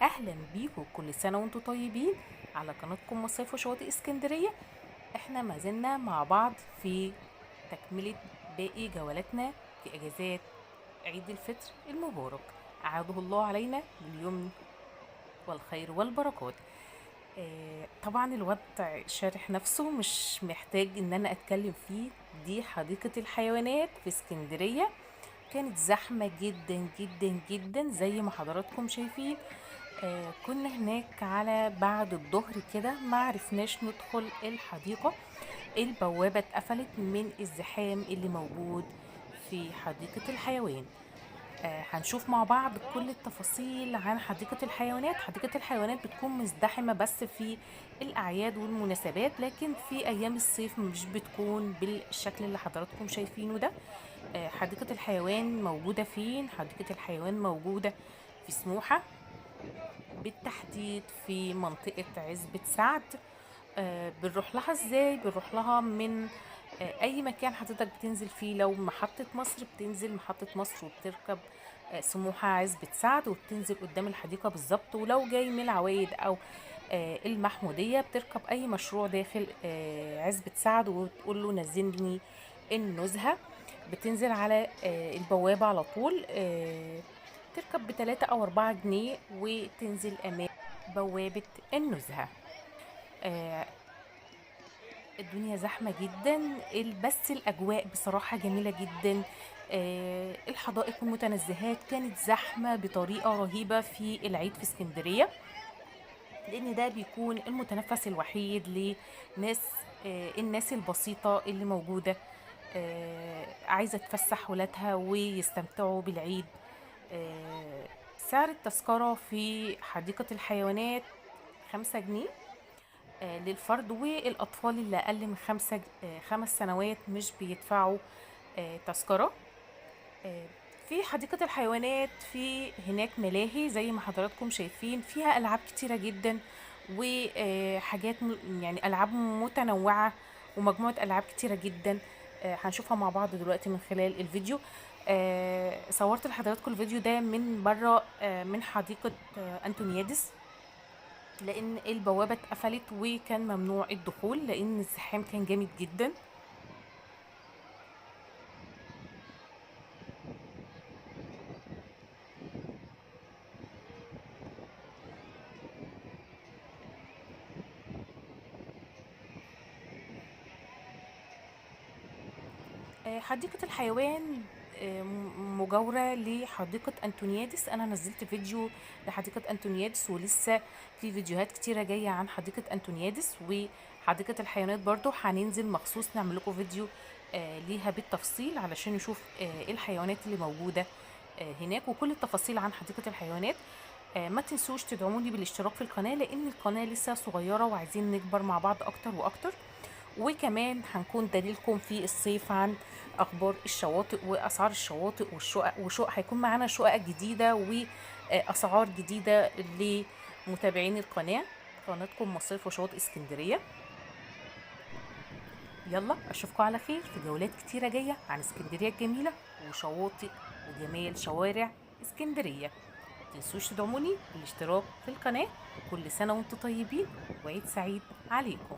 اهلا بيكم، كل سنه وانتم طيبين على قناتكم مصيف وشواطئ اسكندريه. احنا ما زلنا مع بعض في تكمله باقي جولاتنا في اجازات عيد الفطر المبارك. اعاده الله علينا باليمن والخير والبركات. طبعا الوضع شارح نفسه، مش محتاج ان انا اتكلم فيه. دي حديقه الحيوانات في اسكندريه، كانت زحمة جدا جدا جدا زي ما حضراتكم شايفين. كنا هناك على بعد الظهر كده، ما عرفناش ندخل الحديقة. البوابة اتقفلت من الزحام اللي موجود في حديقة الحيوان. هنشوف مع بعض كل التفاصيل عن حديقة الحيوانات. حديقة الحيوانات بتكون مزدحمة بس في الأعياد والمناسبات، لكن في أيام الصيف مش بتكون بالشكل اللي حضراتكم شايفينه ده. حديقة الحيوان موجودة فين؟ حديقة الحيوان موجودة في سموحة، بالتحديد في منطقة عزبة سعد. بنروح لها ازاي؟ بنروح لها من اي مكان حضرتك بتنزل فيه. لو محطة مصر بتنزل محطة مصر وبتركب سموحة عزبة سعد وبتنزل قدام الحديقة بالظبط. ولو جاي من العوايد او المحمودية بتركب اي مشروع داخل عزبة سعد وتقول له نزلني النزهة. بتنزل على البوابة على طول. تركب ب3 أو 4 جنيه وتنزل أمام بوابة النزهة. آه، الدنيا زحمة جدا، بس الأجواء بصراحة جميلة جدا. الحدائق والمتنزهات كانت زحمة بطريقة رهيبة في العيد في اسكندرية، لأن ده بيكون المتنفس الوحيد لناس الناس البسيطة اللي موجودة عايزة تفسح ولادها ويستمتعوا بالعيد. سعر التذكرة في حديقة الحيوانات 5 جنيه للفرد، والأطفال اللي أقل من 5 سنوات مش بيدفعوا تذكرة. آه، في حديقة الحيوانات في هناك ملاهي زي ما حضراتكم شايفين، فيها ألعاب كتيرة جدا وحاجات يعني ألعاب متنوعة ومجموعة ألعاب كتيرة جدا. هنشوفها مع بعض دلوقتي من خلال الفيديو. صورت لحضراتكم الفيديو ده من بره من حديقة أنتونيادس، لأن البوابة اتقفلت وكان ممنوع الدخول لأن الزحام كان جامد جدا. حديقة الحيوان مجاورة لحديقة أنتونيادس. أنا نزلت فيديو لحديقة أنتونيادس، ولسه في فيديوهات كتيرة جاية عن حديقة أنتونيادس وحديقة الحيوانات. برضو هننزل مخصوص نعمل لكم فيديو ليها بالتفصيل علشان نشوف الحيوانات اللي موجودة هناك وكل التفاصيل عن حديقة الحيوانات. ما تنسوش تدعموني بالاشتراك في القناة، لأن القناة لسه صغيرة وعايزين نكبر مع بعض أكتر وأكتر. وكمان هنكون دليلكم في الصيف عن اخبار الشواطئ واسعار الشواطئ والشقق. هيكون معانا شقق جديده واسعار جديده لمتابعين القناه، قناتكم مصيف وشواطئ اسكندريه. يلا اشوفكم على خير في جولات كتيره جايه عن اسكندريه الجميله وشواطئ وجمال شوارع اسكندريه. متنسوش تدعموني بالاشتراك في القناه، وكل سنه وانتم طيبين وعيد سعيد عليكم.